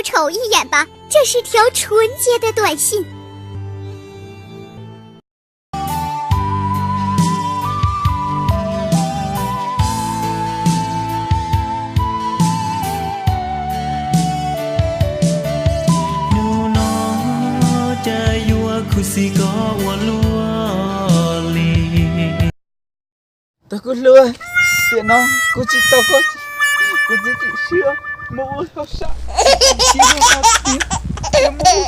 瞅一眼吧，这是条纯洁的短信。Tôi có lừa tiền nó cô chỉ tao cô chỉ chưa mua sao sao chỉ mua tiền mua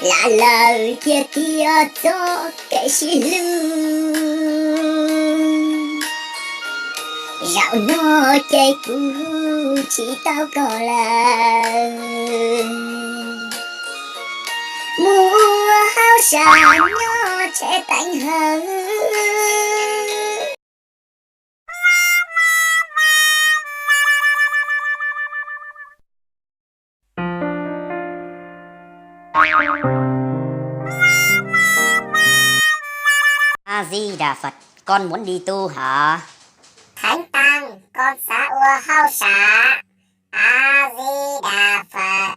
là lời kia kia cho kẻ xì lưng dạo nó chạy cũ chỉ tao có là mùa hao xa nó sẽ tạnh hơn. A Di Đà Phật, con muốn đi tu hả? Thánh tăng, con xã ua hao xá. A Di Đà Phật.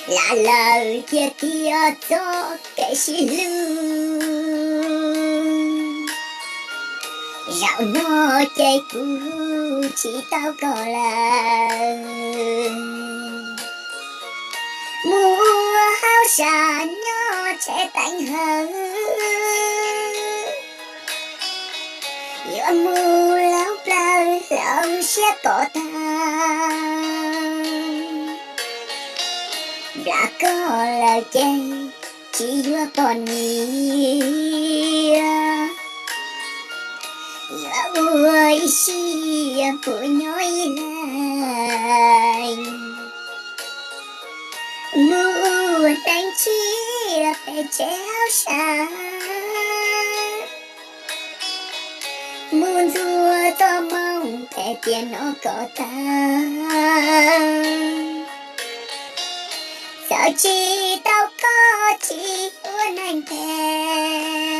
Là lời kia kia cho kẻ xì lưng dạo nó chạy cũ chỉ tao có là mùa hao xa nó sẽ tạnh hơn giữa mùa lão lao lòng sẽ có ta đã có lời chạy chỉ vừa còn nhiều giữa buổi xì buổi nói lại mùa đánh chia phải chéo xa muôn rùa to mong thể tiền nó có ta sợ chi tao có chỉ muốn anh thèm.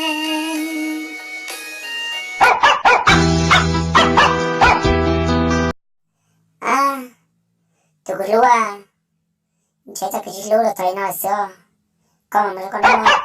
À, tôi có lúa à? Chạy cho cái gì lúa là thấy nó xưa. Con mà con đâu mà.